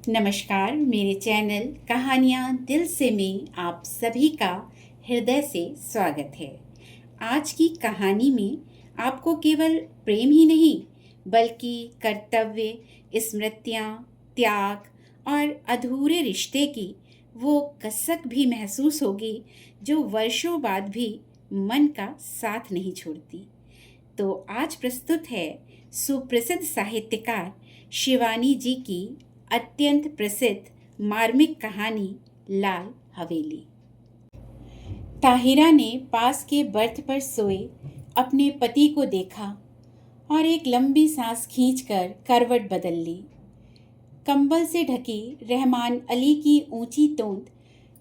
नमस्कार। मेरे चैनल कहानियाँ दिल से में आप सभी का हृदय से स्वागत है। आज की कहानी में आपको केवल प्रेम ही नहीं बल्कि कर्तव्य, स्मृतियाँ, त्याग और अधूरे रिश्ते की वो कसक भी महसूस होगी जो वर्षों बाद भी मन का साथ नहीं छोड़ती। तो आज प्रस्तुत है सुप्रसिद्ध साहित्यकार शिवानी जी की अत्यंत प्रसिद्ध मार्मिक कहानी लाल हवेली। ताहिरा ने पास के बर्थ पर सोए अपने पति को देखा और एक लंबी सांस खींचकर करवट बदल ली। कंबल से ढकी रहमान अली की ऊंची तोंद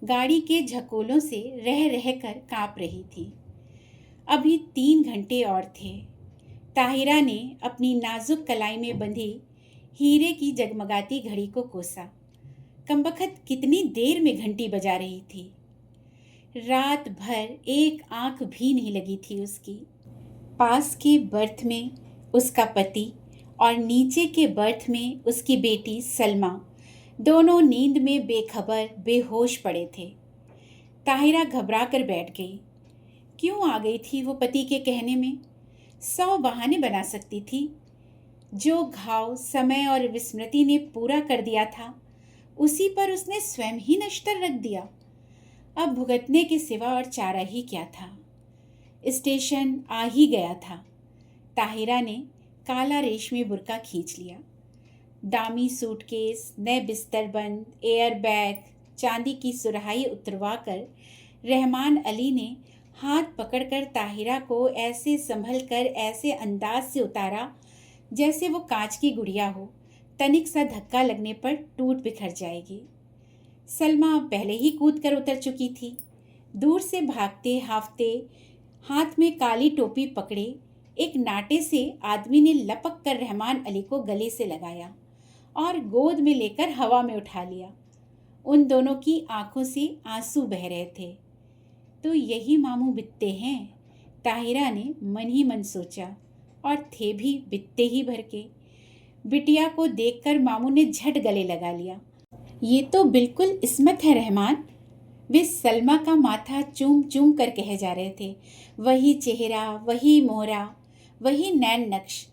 गाड़ी के झकोलों से रह रहकर कांप रही थी। अभी 3 घंटे और थे। ताहिरा ने अपनी नाजुक कलाई में बंधी हीरे की जगमगाती घड़ी को कोसा। कमबख्त कितनी देर में घंटी बजा रही थी। रात भर एक आंख भी नहीं लगी थी उसकी। पास के बर्थ में उसका पति और नीचे के बर्थ में उसकी बेटी सलमा दोनों नींद में बेखबर बेहोश पड़े थे। ताहिरा घबरा कर बैठ गई। क्यों आ गई थी वो पति के कहने में? 100 बहाने बना सकती थी। जो घाव समय और विस्मृति ने पूरा कर दिया था उसी पर उसने स्वयं ही नश्तर रख दिया। अब भुगतने के सिवा और चारा ही क्या था। स्टेशन आ ही गया था। ताहिरा ने काला रेशमी बुर्का खींच लिया। दामी सूटकेस, नए बिस्तर बंद, एयर बैग, चांदी की सुराही उतरवा कर रहमान अली ने हाथ पकड़कर ताहिरा को ऐसे संभल कर ऐसे अंदाज से उतारा जैसे वो कांच की गुड़िया हो, तनिक सा धक्का लगने पर टूट बिखर जाएगी। सलमा पहले ही कूद कर उतर चुकी थी। दूर से भागते हाफते हाथ में काली टोपी पकड़े एक नाटे से आदमी ने लपक कर रहमान अली को गले से लगाया और गोद में लेकर हवा में उठा लिया। उन दोनों की आंखों से आंसू बह रहे थे। तो यही मामू बित्ते हैं, ताहिरा ने मन ही मन सोचा, और थे भी बित्ते ही भर के। बिटिया को देखकर मामू ने झट गले लगा लिया। ये तो बिल्कुल इस्मत है रहमान। वे सलमा का माथा चूम चूम कर कहे जा रहे थे। वही चेहरा, वही मोहरा, वही नैन नक्श।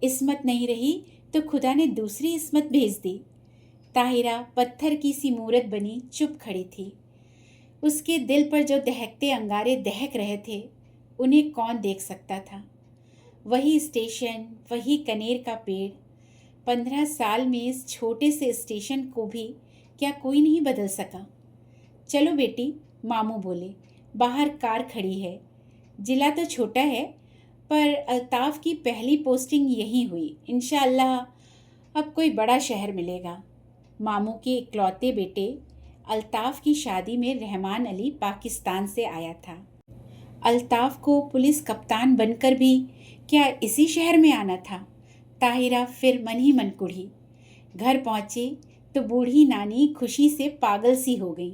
इस्मत नहीं रही तो खुदा ने दूसरी इस्मत भेज दी। ताहिरा पत्थर की सी मूरत बनी चुप खड़ी थी। उसके दिल पर जो दहकते अंगारे दहक रहे थे उन्हें कौन देख सकता था। वही स्टेशन, वही कनेर का पेड़। 15 साल में इस छोटे से स्टेशन को भी क्या कोई नहीं बदल सका। चलो बेटी, मामू बोले, बाहर कार खड़ी है। जिला तो छोटा है पर अल्ताफ़ की पहली पोस्टिंग यहीं हुई। इंशाअल्लाह अब कोई बड़ा शहर मिलेगा। मामू के इकलौते बेटे अल्ताफ़ की शादी में रहमान अली पाकिस्तान से आया था। अल्ताफ़ को पुलिस कप्तान बनकर भी क्या इसी शहर में आना था? ताहिरा फिर मन ही मन कुढ़ी। घर पहुँचे तो बूढ़ी नानी खुशी से पागल सी हो गई।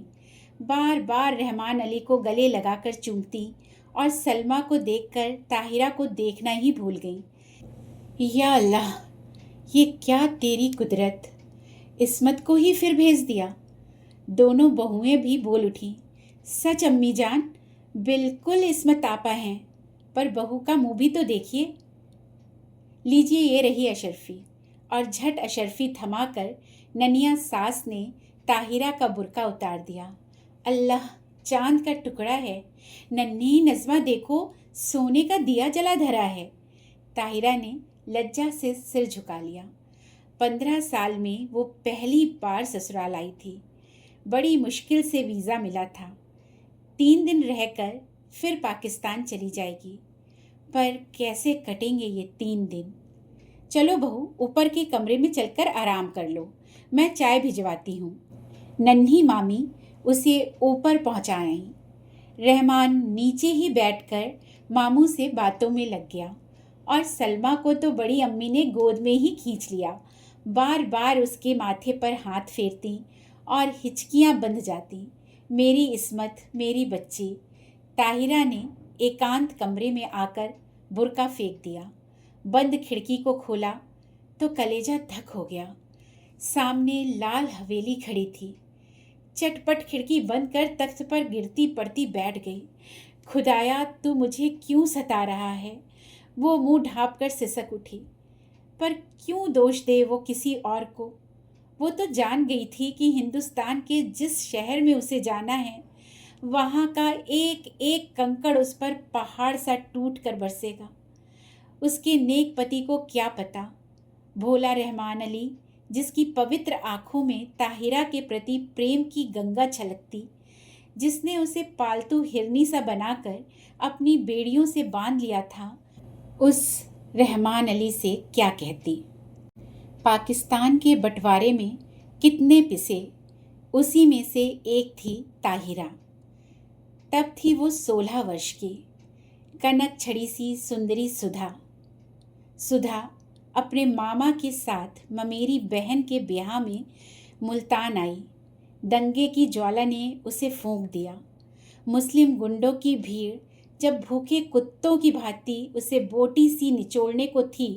बार बार रहमान अली को गले लगाकर चूमती और सलमा को देखकर ताहिरा को देखना ही भूल गई। या अल्लाह, ये क्या तेरी कुदरत! इस्मत को ही फिर भेज दिया। दोनों बहुएं भी बोल उठी, सच अम्मी जान, बिल्कुल इस्मत आपा हैं, पर बहू का मुंह भी तो देखिए। लीजिए, ये रही अशरफी। और झट अशरफी थमाकर ननिया सास ने ताहिरा का बुर्का उतार दिया। अल्लाह, चांद का टुकड़ा है। नन्ही नज़मा देखो, सोने का दिया जला धरा है। ताहिरा ने लज्जा से सिर झुका लिया। 15 साल में वो पहली बार ससुराल आई थी। बड़ी मुश्किल से वीज़ा मिला था। 3 दिन रहकर फिर पाकिस्तान चली जाएगी। पर कैसे कटेंगे ये 3 दिन? चलो बहू, ऊपर के कमरे में चलकर आराम कर लो, मैं चाय भिजवाती हूँ। नन्ही मामी उसे ऊपर पहुँचाई। रहमान नीचे ही बैठकर मामू से बातों में लग गया और सलमा को तो बड़ी अम्मी ने गोद में ही खींच लिया। बार बार उसके माथे पर हाथ फेरती और हिचकियाँ बंध जाती। मेरी इस्मत, मेरी बच्ची। ताहिरा ने एकांत कमरे में आकर बुर्का फेंक दिया। बंद खिड़की को खोला तो कलेजा धक हो गया। सामने लाल हवेली खड़ी थी। चटपट खिड़की बंद कर तख्त पर गिरती पड़ती बैठ गई। खुदाया, तू मुझे क्यों सता रहा है? वो मुंह ढाँप कर सिसक उठी। पर क्यों दोष दे वो किसी और को? वो तो जान गई थी कि हिंदुस्तान के जिस शहर में उसे जाना है, वहाँ का एक एक कंकड़ उस पर पहाड़ सा टूट कर बरसेगा। उसके नेक पति को क्या पता, भोला रहमान अली, जिसकी पवित्र आंखों में ताहिरा के प्रति प्रेम की गंगा छलकती, जिसने उसे पालतू हिरनी सा बनाकर अपनी बेड़ियों से बांध लिया था, उस रहमान अली से क्या कहती। पाकिस्तान के बंटवारे में कितने पिसे, उसी में से एक थी ताहिरा। तब थी वो 16 वर्ष की, कनक छड़ी सी सुंदरी सुधा। सुधा अपने मामा के साथ ममेरी बहन के ब्याह में मुल्तान आई। दंगे की ज्वाला ने उसे फूंक दिया। मुस्लिम गुंडों की भीड़ जब भूखे कुत्तों की भांति उसे बोटी सी निचोड़ने को थी,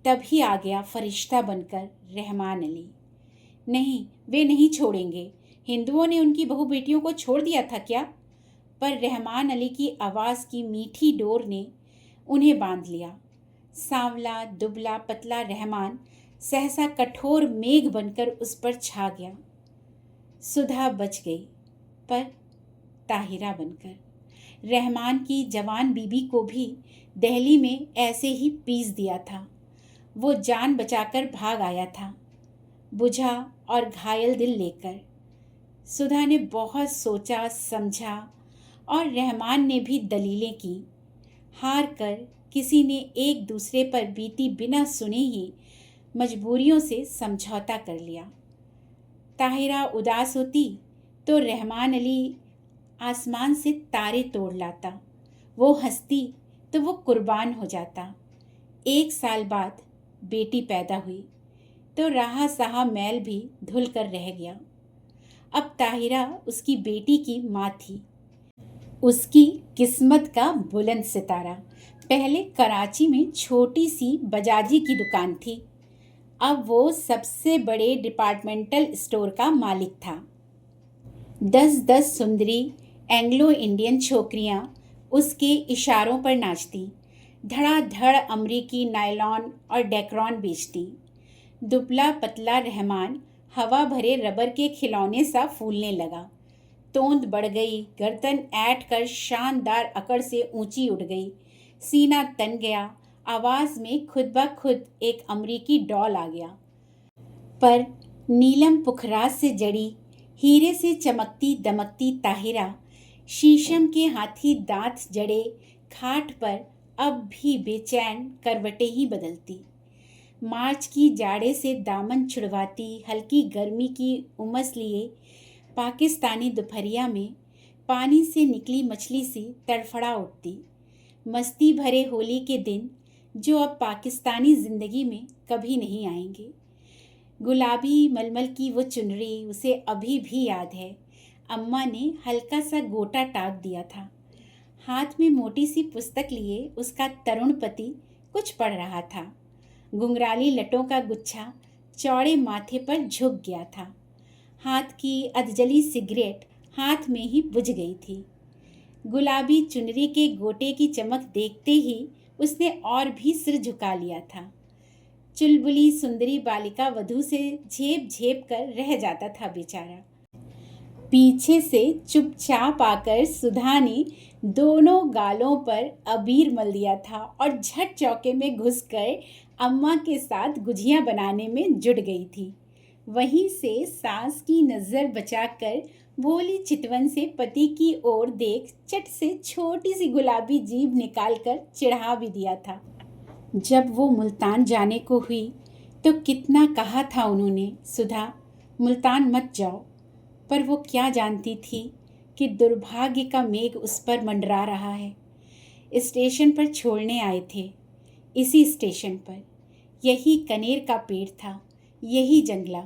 तभी आ गया फरिश्ता बनकर रहमान अली। नहीं, वे नहीं छोड़ेंगे। हिंदुओं ने उनकी बहू बेटियों को छोड़ दिया था क्या? पर रहमान अली की आवाज़ की मीठी डोर ने उन्हें बांध लिया। सांवला दुबला पतला रहमान सहसा कठोर मेघ बनकर उस पर छा गया। सुधा बच गई, पर ताहिरा बनकर। रहमान की जवान बीबी को भी दिल्ली में ऐसे ही पीस दिया था। वो जान बचाकर भाग आया था, बुझा और घायल दिल लेकर। सुधा ने बहुत सोचा समझा और रहमान ने भी दलीलें की। हार कर किसी ने एक दूसरे पर बीती बिना सुने ही मजबूरियों से समझौता कर लिया। ताहिरा उदास होती तो रहमान अली आसमान से तारे तोड़ लाता। वो हंसती तो वो कुर्बान हो जाता। 1 साल बाद बेटी पैदा हुई तो रहा सहा मैल भी धुल कर रह गया। अब ताहिरा उसकी बेटी की माँ थी, उसकी किस्मत का बुलंद सितारा। पहले कराची में छोटी सी बजाजी की दुकान थी, अब वो सबसे बड़े डिपार्टमेंटल स्टोर का मालिक था। 10-10 सुंदरी एंग्लो इंडियन छोकरियां उसके इशारों पर नाचती, धड़ाधड़ अमरीकी नायलॉन और डेक्रॉन बेचती। दुबला पतला रहमान हवा भरे रबर के खिलौने सा फूलने लगा। तोंद बढ़ गई, गर्दन ऐंठ कर शानदार अकड़ से ऊंची उठ गई, सीना तन गया, आवाज़ में खुद ब खुद एक अमरीकी डॉल आ गया। पर नीलम पुखराज से जड़ी, हीरे से चमकती दमकती ताहिरा शीशम के हाथी दांत जड़े खाट पर अब भी बेचैन करवटें ही बदलती। मार्च की जाड़े से दामन छुड़वाती, हल्की गर्मी की उमस लिए पाकिस्तानी दोपहरिया में पानी से निकली मछली सी तड़फड़ा उठती। मस्ती भरे होली के दिन जो अब पाकिस्तानी ज़िंदगी में कभी नहीं आएंगे। गुलाबी मलमल की वो चुनरी उसे अभी भी याद है। अम्मा ने हल्का सा गोटा टाक दिया था। हाथ में मोटी सी पुस्तक लिए उसका तरुण पति कुछ पढ़ रहा था। घुंघराली लटों का गुच्छा चौड़े माथे पर झुक गया था। हाथ की अधजली सिगरेट हाथ में ही बुझ गई थी। गुलाबी चुनरी के गोटे की चमक देखते ही उसने और भी सिर झुका लिया था। चुलबुली सुंदरी बालिका वधू से झेप झेप कर रह जाता था बेचारा। पीछे से चुपचाप आकर सुधा ने दोनों गालों पर अबीर मल दिया था और झट चौके में घुसकर अम्मा के साथ गुजियां बनाने में जुट गई थी। वहीं से सास की नज़र बचाकर भोली चितवन से पति की ओर देख चट से छोटी सी गुलाबी जीभ निकालकर चिढ़ा भी दिया था। जब वो मुल्तान जाने को हुई तो कितना कहा था उन्होंने, सुधा मुल्तान मत जाओ। पर वो क्या जानती थी कि दुर्भाग्य का मेघ उस पर मंडरा रहा है। स्टेशन पर छोड़ने आए थे, इसी स्टेशन पर। यही कनेर का पेड़ था, यही जंगला।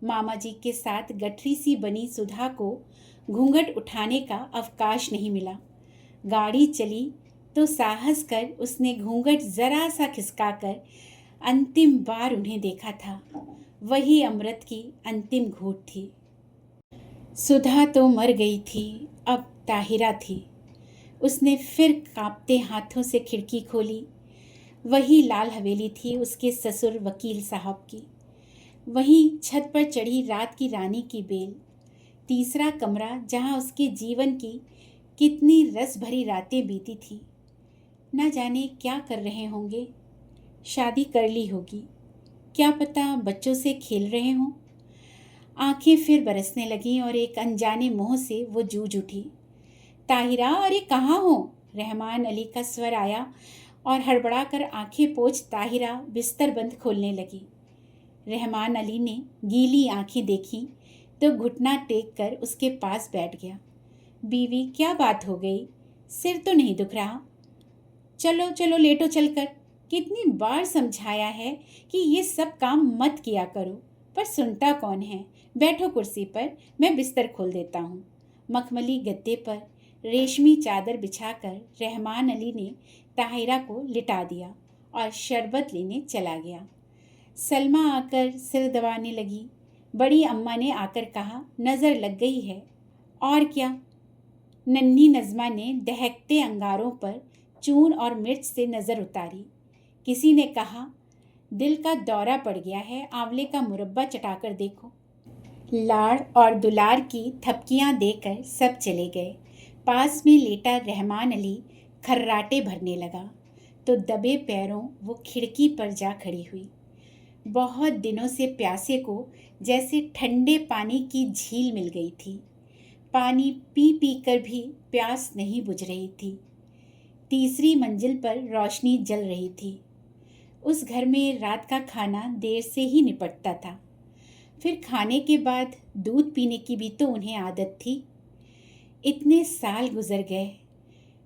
मामा जी के साथ गठरी सी बनी सुधा को घूंघट उठाने का अवकाश नहीं मिला। गाड़ी चली तो साहस कर उसने घूंघट जरा सा खिसकाकर अंतिम बार उन्हें देखा था। वही अमृत की अंतिम घूंट थी। सुधा तो मर गई थी, अब ताहिरा थी। उसने फिर कांपते हाथों से खिड़की खोली। वही लाल हवेली थी उसके ससुर वकील साहब की। वहीं छत पर चढ़ी रात की रानी की बेल। तीसरा कमरा जहां उसके जीवन की कितनी रस भरी रातें बीती थी। न जाने क्या कर रहे होंगे। शादी कर ली होगी, क्या पता बच्चों से खेल रहे हों। आंखें फिर बरसने लगीं और एक अनजाने मोह से वो जूझ उठी। ताहिरा, अरे कहाँ हो? रहमान अली का स्वर आया और हड़बड़ाकर आंखें पोंछ ताहिरा बिस्तर बंद खोलने लगी। रहमान अली ने गीली आंखें देखी तो घुटना टेक कर उसके पास बैठ गया। बीवी, क्या बात हो गई? सिर तो नहीं दुख रहा? चलो चलो लेटो चलकर। कितनी बार समझाया है कि ये सब काम मत किया करो, पर सुनता कौन है। बैठो कुर्सी पर, मैं बिस्तर खोल देता हूँ। मखमली गद्दे पर रेशमी चादर बिछाकर रहमान अली ने ताहिरा को लिटा दिया और शरबत लेने चला गया। सलमा आकर सिर दबाने लगी। बड़ी अम्मा ने आकर कहा, नज़र लग गई है। और क्या? नन्ही नज़मा ने दहकते अंगारों पर चून और मिर्च से नज़र उतारी। किसी ने कहा, दिल का दौरा पड़ गया है, आंवले का मुरब्बा चटाकर देखो। लाड़ और दुलार की थपकियां देकर सब चले गए। पास में लेटा रहमान अली खर्राटे भरने लगा तो दबे पैरों वो खिड़की पर जा खड़ी हुई। बहुत दिनों से प्यासे को जैसे ठंडे पानी की झील मिल गई थी। पानी पी पी कर भी प्यास नहीं बुझ रही थी। तीसरी मंजिल पर रोशनी जल रही थी। उस घर में रात का खाना देर से ही निपटता था। फिर खाने के बाद दूध पीने की भी तो उन्हें आदत थी। इतने साल गुजर गए,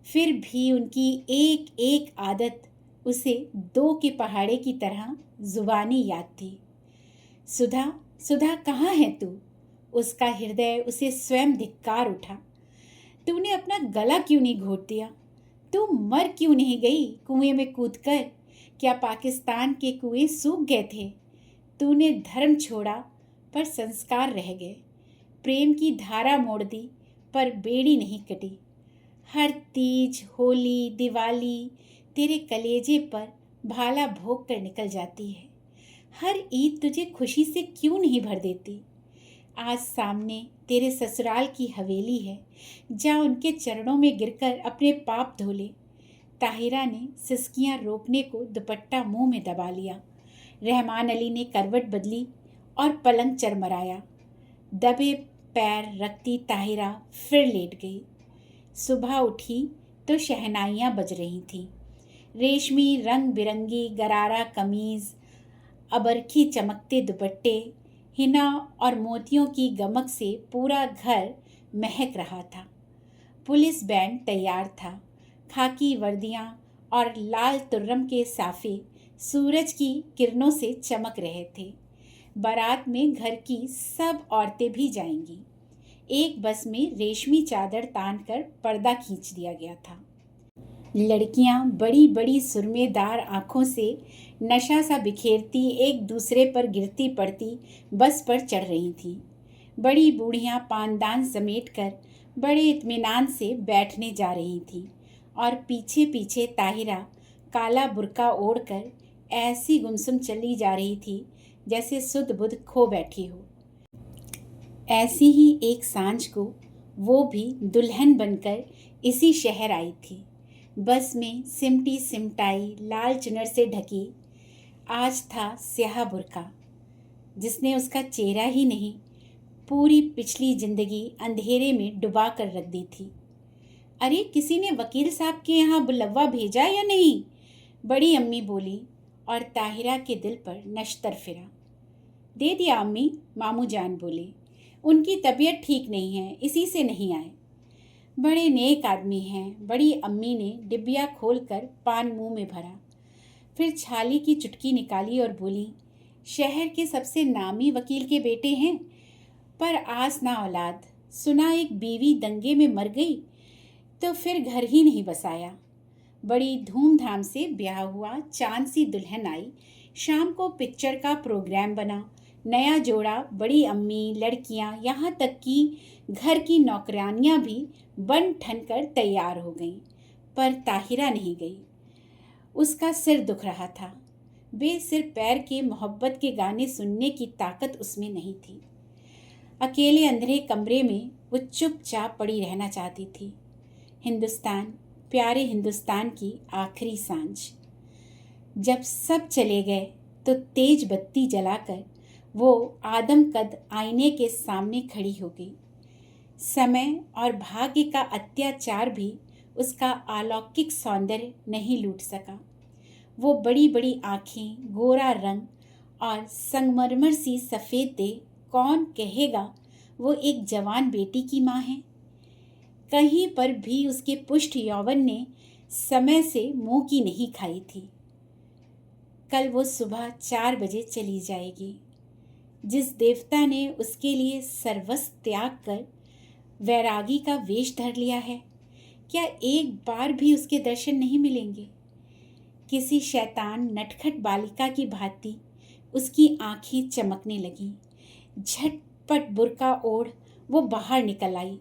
फिर भी उनकी एक एक आदत उसे दो के पहाड़े की तरह जुबानी याद थी। सुधा, सुधा कहाँ है तू? उसका हृदय उसे स्वयं धिक्कार उठा। तूने अपना गला क्यों नहीं घोट दिया? तू मर क्यों नहीं गई कुएं में कूदकर? क्या पाकिस्तान के कुएं सूख गए थे? तूने धर्म छोड़ा पर संस्कार रह गए। प्रेम की धारा मोड़ दी पर बेड़ी नहीं कटी। हर तीज, होली, दिवाली तेरे कलेजे पर भाला भोग कर निकल जाती है। हर ईद तुझे खुशी से क्यों नहीं भर देती? आज सामने तेरे ससुराल की हवेली है, जा उनके चरणों में गिरकर अपने पाप धो ले। ताहिरा ने सिसकियां रोकने को दुपट्टा मुंह में दबा लिया। रहमान अली ने करवट बदली और पलंग चरमराया। दबे पैर रखती ताहिरा फिर लेट गई। सुबह उठी तो शहनाइयाँ बज रही थीं। रेशमी रंग बिरंगी गरारा कमीज, अबरखी चमकते दुपट्टे, हिना और मोतियों की गमक से पूरा घर महक रहा था। पुलिस बैंड तैयार था। खाकी वर्दियां और लाल तुर्रम के साफे सूरज की किरणों से चमक रहे थे। बारात में घर की सब औरतें भी जाएंगी। एक बस में रेशमी चादर तानकर पर्दा खींच दिया गया था। लड़कियां बड़ी बड़ी सुरमेदार आंखों से नशा सा बिखेरती एक दूसरे पर गिरती पड़ती बस पर चढ़ रही थीं। बड़ी बूढ़ियां पानदान समेटकर बड़े इत्मीनान से बैठने जा रही थीं और पीछे पीछे ताहिरा काला बुर्का ओढ़कर ऐसी गुमसुम चली जा रही थी जैसे सुध बुध खो बैठी हो। ऐसी ही एक सांझ को वो भी दुल्हन बनकर इसी शहर आई थी। बस में सिमटी सिमटाई लाल चुनर से ढकी। आज था स्याह बुर्का जिसने उसका चेहरा ही नहीं पूरी पिछली जिंदगी अंधेरे में डुबा कर रख दी थी। अरे, किसी ने वकील साहब के यहाँ बुलवा भेजा या नहीं? बड़ी अम्मी बोली और ताहिरा के दिल पर नश्तर फिरा। दे दिया अम्मी, मामू जान बोले। उनकी तबीयत ठीक नहीं है, इसी से नहीं आए। बड़े नेक आदमी हैं। बड़ी अम्मी ने डिब्बिया खोलकर पान मुंह में भरा, फिर छाली की चुटकी निकाली और बोली, शहर के सबसे नामी वकील के बेटे हैं, पर आस ना औलाद। सुना एक बीवी दंगे में मर गई तो फिर घर ही नहीं बसाया। बड़ी धूमधाम से ब्याह हुआ, चांद सी दुल्हन आई, शाम को पिक्चर का प्रोग्राम बना, नया जोड़ा, बड़ी अम्मी, लड़कियां, यहाँ तक कि घर की नौकरानियां भी बन ठन कर तैयार हो गईं। पर ताहिरा नहीं गई। उसका सिर दुख रहा था। बेसिर पैर के मोहब्बत के गाने सुनने की ताकत उसमें नहीं थी। अकेले अंधेरे कमरे में वो चुपचाप पड़ी रहना चाहती थी। हिंदुस्तान, प्यारे हिंदुस्तान की आखिरी सांझ। जब सब चले गए तो तेज बत्ती जलाकर वो आदमकद आईने के सामने खड़ी हो गई। समय और भाग्य का अत्याचार भी उसका अलौकिक सौंदर्य नहीं लूट सका। वो बड़ी बड़ी आँखें, गोरा रंग और संगमरमर सी सफ़ेद देह, कौन कहेगा वो एक जवान बेटी की माँ है। कहीं पर भी उसके पुष्ट यौवन ने समय से मुंह की नहीं खाई थी। कल वो सुबह 4 बजे चली जाएगी। जिस देवता ने उसके लिए सर्वस्व त्याग कर वैरागी का वेश धर लिया है, क्या एक बार भी उसके दर्शन नहीं मिलेंगे? किसी शैतान नटखट बालिका की भांति उसकी आंखें चमकने लगीं। झटपट बुर्का ओढ़ वो बाहर निकल आई।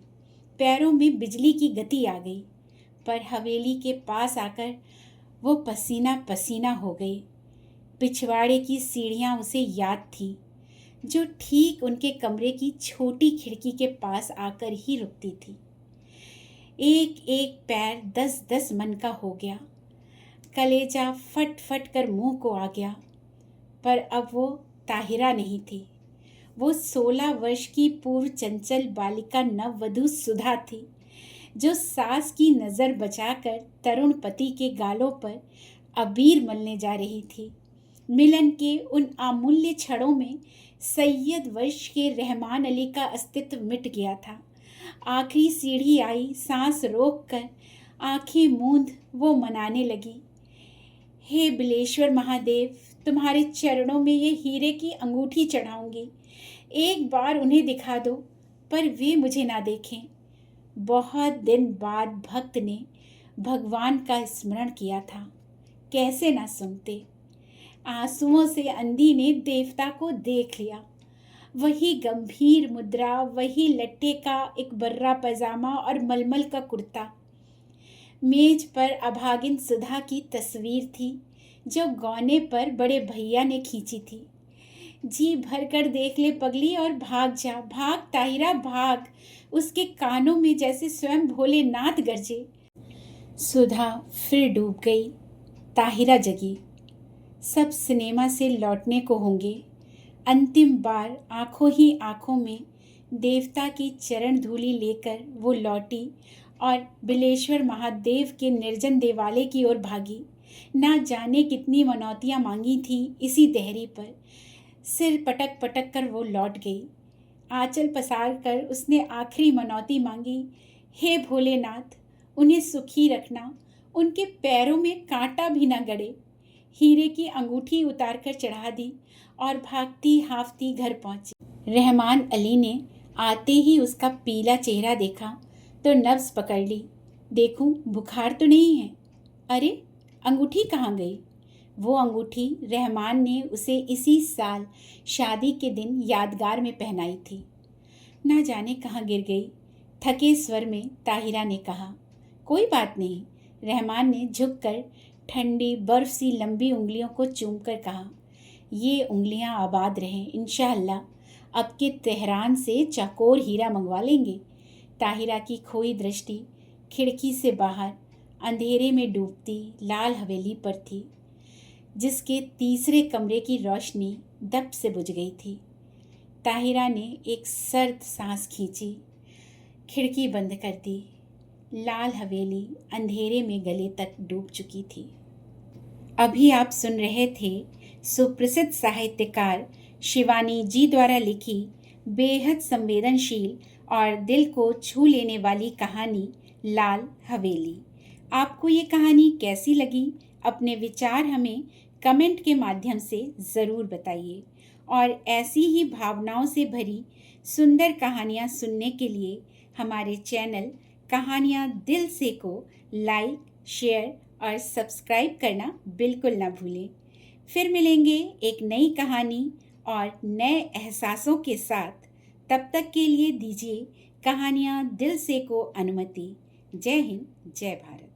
पैरों में बिजली की गति आ गई। पर हवेली के पास आकर वो पसीना पसीना हो गई। पिछवाड़े की सीढ़ियाँ उसे याद थी, जो ठीक उनके कमरे की छोटी खिड़की के पास आकर ही रुकती थी। एक एक पैर 10-10 मन का हो गया। कलेजा फट फट कर मुंह को आ गया। पर अब वो ताहिरा नहीं थी। वो 16 वर्ष की पूर्व चंचल बालिका नववधू सुधा थी, जो सास की नज़र बचाकर तरुण पति के गालों पर अबीर मलने जा रही थी। मिलन के उन अमूल्य क्षणों में सैयद वंश के रहमान अली का अस्तित्व मिट गया था। आखिरी सीढ़ी आई, सांस रोक कर आंखें मूंद वो मनाने लगी, हे बिलेश्वर महादेव, तुम्हारे चरणों में ये हीरे की अंगूठी चढ़ाऊंगी। एक बार उन्हें दिखा दो, पर वे मुझे ना देखें। बहुत दिन बाद भक्त ने भगवान का स्मरण किया था, कैसे ना सुनते। आंसुओं से अंधी ने देवता को देख लिया। वही गंभीर मुद्रा, वही लट्ठे का एक बर्रा पैजामा और मलमल का कुर्ता। मेज पर अभागिन सुधा की तस्वीर थी, जो गौने पर बड़े भैया ने खींची थी। जी भर कर देख ले पगली और भाग जा, भाग ताहिरा भाग। उसके कानों में जैसे स्वयं भोलेनाथ गरजे। सुधा फिर डूब गई। ताहिरा जगी। सब सिनेमा से लौटने को होंगे। अंतिम बार आंखों ही आंखों में देवता की चरण धूलि लेकर वो लौटी और बिलेश्वर महादेव के निर्जन देवालय की ओर भागी। ना जाने कितनी मनौतियाँ मांगी थी इसी देहरी पर। सिर पटक पटक कर वो लौट गई। आंचल पसार कर उसने आखिरी मनौती मांगी, हे भोलेनाथ, उन्हें सुखी रखना, उनके पैरों में कांटा भी ना गड़े। हीरे की अंगूठी उतारकर चढ़ा दी और भागती हाफती घर पहुंची। रहमान अली ने आते ही उसका पीला चेहरा देखा तो नब्ज पकड़ ली। देखूं बुखार तो नहीं है? अरे अंगूठी कहाँ गई? वो अंगूठी रहमान ने उसे इसी साल शादी के दिन यादगार में पहनाई थी। ना जाने कहाँ गिर गई। थके स्वर में ताहिरा ने कहा, कोई बात नहीं। रहमान ने झुककर ठंडी बर्फ सी लंबी उंगलियों को चूमकर कहा, ये उंगलियां आबाद रहें इंशाअल्लाह। अब के तेहरान से चकोर हीरा मंगवा लेंगे। ताहिरा की खोई दृष्टि खिड़की से बाहर अंधेरे में डूबती लाल हवेली पर थी, जिसके तीसरे कमरे की रोशनी दब से बुझ गई थी। ताहिरा ने एक सर्द सांस खींची, खिड़की बंद कर दी। लाल हवेली अंधेरे में गले तक डूब चुकी थी। अभी आप सुन रहे थे सुप्रसिद्ध साहित्यकार शिवानी जी द्वारा लिखी बेहद संवेदनशील और दिल को छू लेने वाली कहानी लाल हवेली। आपको ये कहानी कैसी लगी? अपने विचार हमें कमेंट के माध्यम से ज़रूर बताइए और ऐसी ही भावनाओं से भरी सुंदर कहानियाँ सुनने के लिए हमारे चैनल कहानियाँ दिल से को लाइक, शेयर और सब्सक्राइब करना बिल्कुल ना भूलें। फिर मिलेंगे एक नई कहानी और नए एहसासों के साथ। तब तक के लिए दीजिए कहानियाँ दिल से को अनुमति। जय हिंद, जय भारत।